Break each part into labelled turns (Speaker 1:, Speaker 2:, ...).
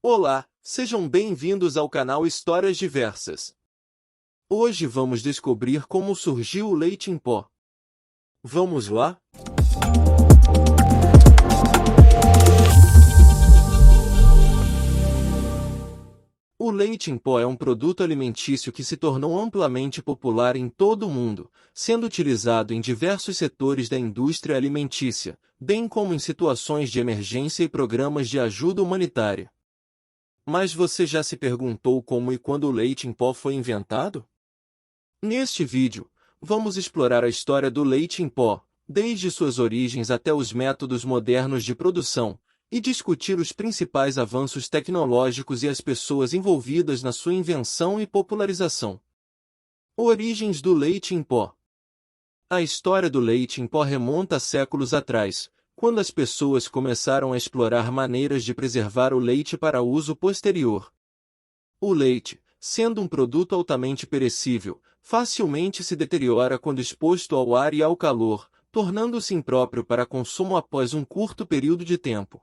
Speaker 1: Olá, sejam bem-vindos ao canal Histórias Diversas. Hoje vamos descobrir como surgiu o leite em pó. Vamos lá? O leite em pó é um produto alimentício que se tornou amplamente popular em todo o mundo, sendo utilizado em diversos setores da indústria alimentícia, bem como em situações de emergência e programas de ajuda humanitária. Mas você já se perguntou como e quando o leite em pó foi inventado? Neste vídeo, vamos explorar a história do leite em pó, desde suas origens até os métodos modernos de produção, e discutir os principais avanços tecnológicos e as pessoas envolvidas na sua invenção e popularização. Origens do leite em pó. A história do leite em pó remonta a séculos atrás, quando as pessoas começaram a explorar maneiras de preservar o leite para uso posterior. O leite, sendo um produto altamente perecível, facilmente se deteriora quando exposto ao ar e ao calor, tornando-se impróprio para consumo após um curto período de tempo.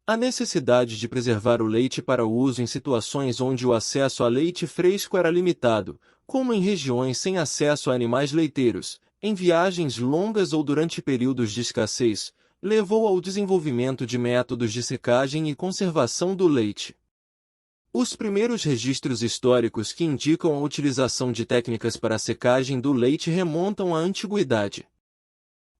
Speaker 1: A necessidade de preservar o leite para uso em situações onde o acesso a leite fresco era limitado, como em regiões sem acesso a animais leiteiros, em viagens longas ou durante períodos de escassez, levou ao desenvolvimento de métodos de secagem e conservação do leite. Os primeiros registros históricos que indicam a utilização de técnicas para a secagem do leite remontam à antiguidade.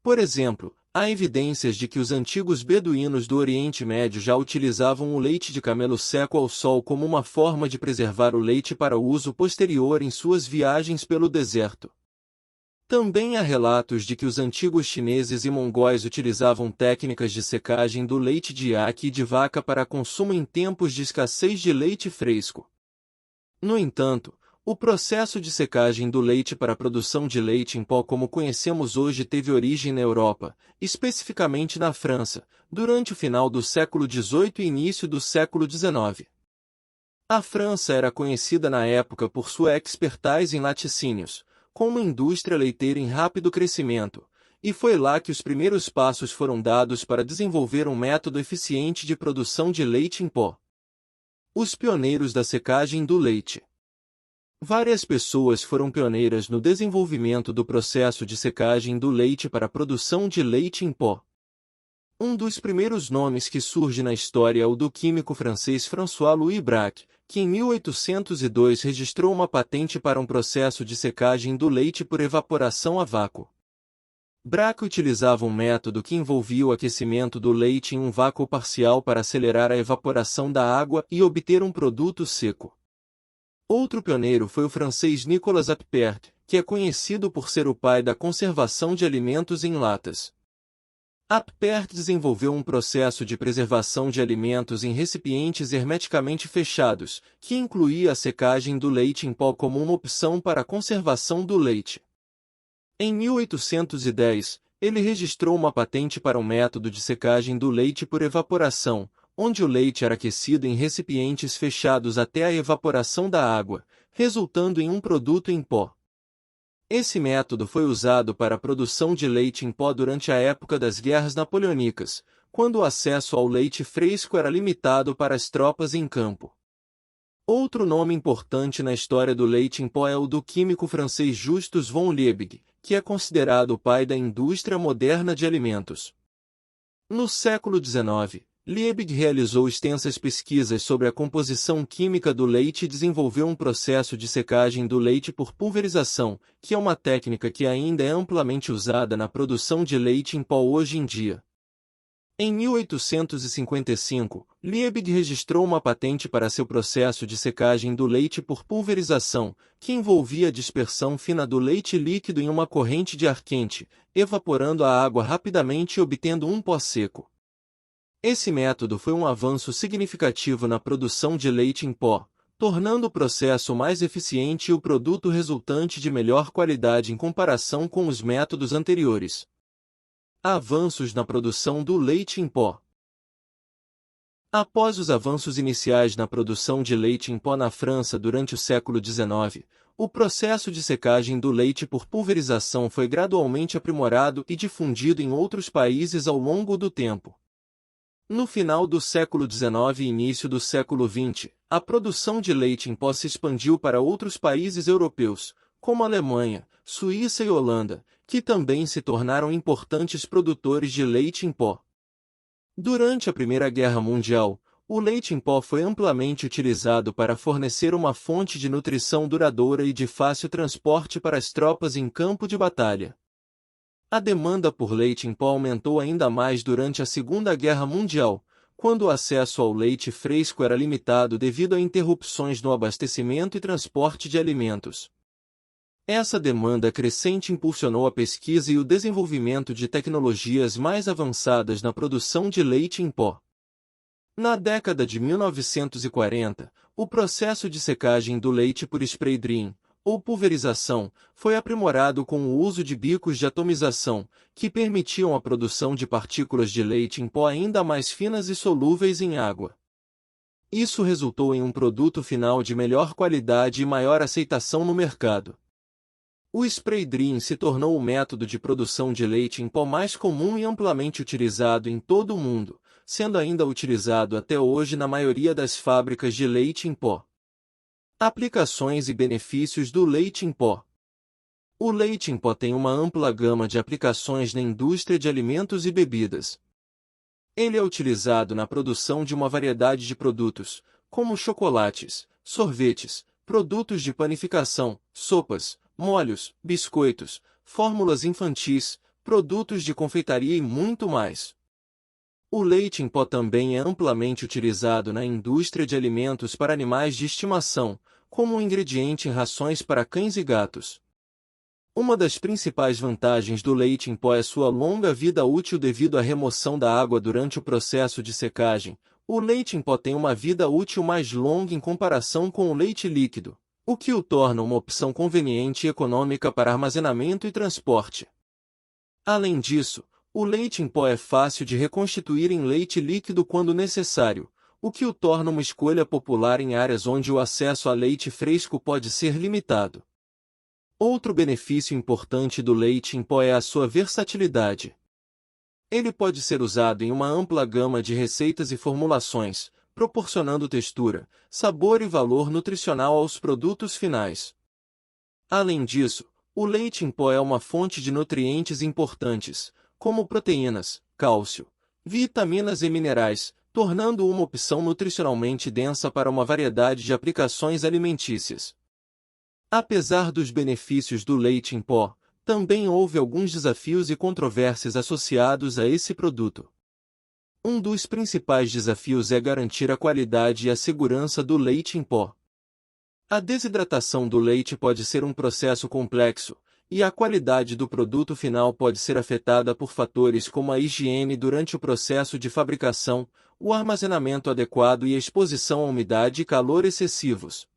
Speaker 1: Por exemplo, há evidências de que os antigos beduínos do Oriente Médio já utilizavam o leite de camelo seco ao sol como uma forma de preservar o leite para uso posterior em suas viagens pelo deserto. Também há relatos de que os antigos chineses e mongóis utilizavam técnicas de secagem do leite de iaque e de vaca para consumo em tempos de escassez de leite fresco. No entanto, o processo de secagem do leite para a produção de leite em pó como conhecemos hoje teve origem na Europa, especificamente na França, durante o final do século XVIII e início do século XIX. A França era conhecida na época por sua expertise em laticínios, com uma indústria leiteira em rápido crescimento, e foi lá que os primeiros passos foram dados para desenvolver um método eficiente de produção de leite em pó. Os pioneiros da secagem do leite. Várias pessoas foram pioneiras no desenvolvimento do processo de secagem do leite para a produção de leite em pó. Um dos primeiros nomes que surge na história é o do químico francês François-Louis Braque, que em 1802 registrou uma patente para um processo de secagem do leite por evaporação a vácuo. Braque utilizava um método que envolvia o aquecimento do leite em um vácuo parcial para acelerar a evaporação da água e obter um produto seco. Outro pioneiro foi o francês Nicolas Appert, que é conhecido por ser o pai da conservação de alimentos em latas. Appert desenvolveu um processo de preservação de alimentos em recipientes hermeticamente fechados, que incluía a secagem do leite em pó como uma opção para a conservação do leite. Em 1810, ele registrou uma patente para um método de secagem do leite por evaporação, onde o leite era aquecido em recipientes fechados até a evaporação da água, resultando em um produto em pó. Esse método foi usado para a produção de leite em pó durante a época das guerras napoleônicas, quando o acesso ao leite fresco era limitado para as tropas em campo. Outro nome importante na história do leite em pó é o do químico francês Justus von Liebig, que é considerado o pai da indústria moderna de alimentos. No século XIX, Liebig realizou extensas pesquisas sobre a composição química do leite e desenvolveu um processo de secagem do leite por pulverização, que é uma técnica que ainda é amplamente usada na produção de leite em pó hoje em dia. Em 1855, Liebig registrou uma patente para seu processo de secagem do leite por pulverização, que envolvia a dispersão fina do leite líquido em uma corrente de ar quente, evaporando a água rapidamente e obtendo um pó seco. Esse método foi um avanço significativo na produção de leite em pó, tornando o processo mais eficiente e o produto resultante de melhor qualidade em comparação com os métodos anteriores. Avanços na produção do leite em pó. Após os avanços iniciais na produção de leite em pó na França durante o século XIX, o processo de secagem do leite por pulverização foi gradualmente aprimorado e difundido em outros países ao longo do tempo. No final do século XIX e início do século XX, a produção de leite em pó se expandiu para outros países europeus, como Alemanha, Suíça e Holanda, que também se tornaram importantes produtores de leite em pó. Durante a Primeira Guerra Mundial, o leite em pó foi amplamente utilizado para fornecer uma fonte de nutrição duradoura e de fácil transporte para as tropas em campo de batalha. A demanda por leite em pó aumentou ainda mais durante a Segunda Guerra Mundial, quando o acesso ao leite fresco era limitado devido a interrupções no abastecimento e transporte de alimentos. Essa demanda crescente impulsionou a pesquisa e o desenvolvimento de tecnologias mais avançadas na produção de leite em pó. Na década de 1940, o processo de secagem do leite por spray drying, ou pulverização, foi aprimorado com o uso de bicos de atomização, que permitiam a produção de partículas de leite em pó ainda mais finas e solúveis em água. Isso resultou em um produto final de melhor qualidade e maior aceitação no mercado. O spray drying se tornou o método de produção de leite em pó mais comum e amplamente utilizado em todo o mundo, sendo ainda utilizado até hoje na maioria das fábricas de leite em pó. Aplicações e benefícios do leite em pó. O leite em pó tem uma ampla gama de aplicações na indústria de alimentos e bebidas. Ele é utilizado na produção de uma variedade de produtos, como chocolates, sorvetes, produtos de panificação, sopas, molhos, biscoitos, fórmulas infantis, produtos de confeitaria e muito mais. O leite em pó também é amplamente utilizado na indústria de alimentos para animais de estimação, como um ingrediente em rações para cães e gatos. Uma das principais vantagens do leite em pó é sua longa vida útil devido à remoção da água durante o processo de secagem. O leite em pó tem uma vida útil mais longa em comparação com o leite líquido, o que o torna uma opção conveniente e econômica para armazenamento e transporte. Além disso, o leite em pó é fácil de reconstituir em leite líquido quando necessário, o que o torna uma escolha popular em áreas onde o acesso a leite fresco pode ser limitado. Outro benefício importante do leite em pó é a sua versatilidade. Ele pode ser usado em uma ampla gama de receitas e formulações, proporcionando textura, sabor e valor nutricional aos produtos finais. Além disso, o leite em pó é uma fonte de nutrientes importantes, como proteínas, cálcio, vitaminas e minerais, tornando-o uma opção nutricionalmente densa para uma variedade de aplicações alimentícias. Apesar dos benefícios do leite em pó, também houve alguns desafios e controvérsias associados a esse produto. Um dos principais desafios é garantir a qualidade e a segurança do leite em pó. A desidratação do leite pode ser um processo complexo, e a qualidade do produto final pode ser afetada por fatores como a higiene durante o processo de fabricação, o armazenamento adequado e a exposição à umidade e calor excessivos.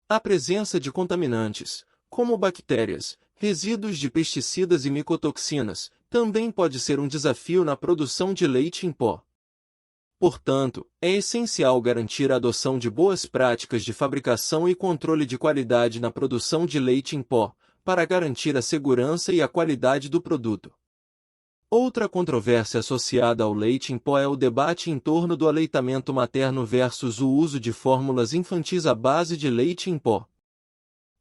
Speaker 1: A presença de contaminantes, como bactérias, resíduos de pesticidas e micotoxinas, também pode ser um desafio na produção de leite em pó. Portanto, é essencial garantir a adoção de boas práticas de fabricação e controle de qualidade na produção de leite em pó, para garantir a segurança e a qualidade do produto. Outra controvérsia associada ao leite em pó é o debate em torno do aleitamento materno versus o uso de fórmulas infantis à base de leite em pó.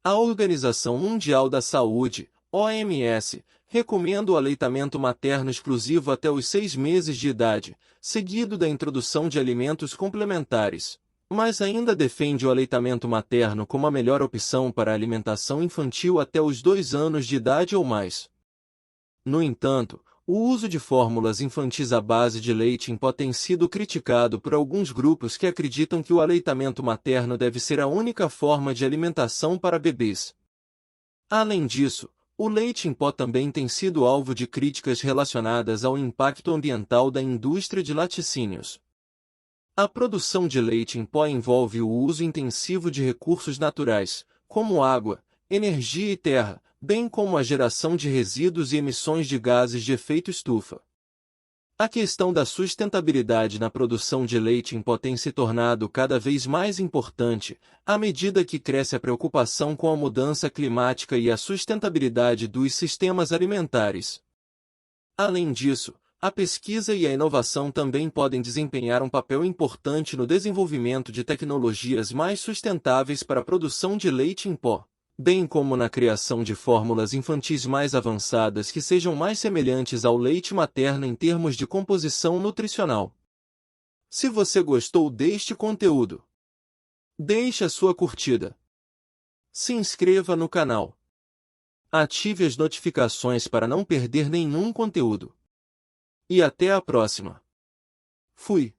Speaker 1: A Organização Mundial da Saúde, OMS, recomenda o aleitamento materno exclusivo até os 6 meses de idade, seguido da introdução de alimentos complementares, mas ainda defende o aleitamento materno como a melhor opção para a alimentação infantil até os 2 anos de idade ou mais. No entanto, o uso de fórmulas infantis à base de leite em pó tem sido criticado por alguns grupos que acreditam que o aleitamento materno deve ser a única forma de alimentação para bebês. Além disso, o leite em pó também tem sido alvo de críticas relacionadas ao impacto ambiental da indústria de laticínios. A produção de leite em pó envolve o uso intensivo de recursos naturais, como água, energia e terra, bem como a geração de resíduos e emissões de gases de efeito estufa. A questão da sustentabilidade na produção de leite em pó tem se tornado cada vez mais importante, à medida que cresce a preocupação com a mudança climática e a sustentabilidade dos sistemas alimentares. Além disso, A pesquisa e a inovação também podem desempenhar um papel importante no desenvolvimento de tecnologias mais sustentáveis para a produção de leite em pó, bem como na criação de fórmulas infantis mais avançadas que sejam mais semelhantes ao leite materno em termos de composição nutricional. Se você gostou deste conteúdo, deixe a sua curtida. Se inscreva no canal. Ative as notificações para não perder nenhum conteúdo. E até a próxima. Fui.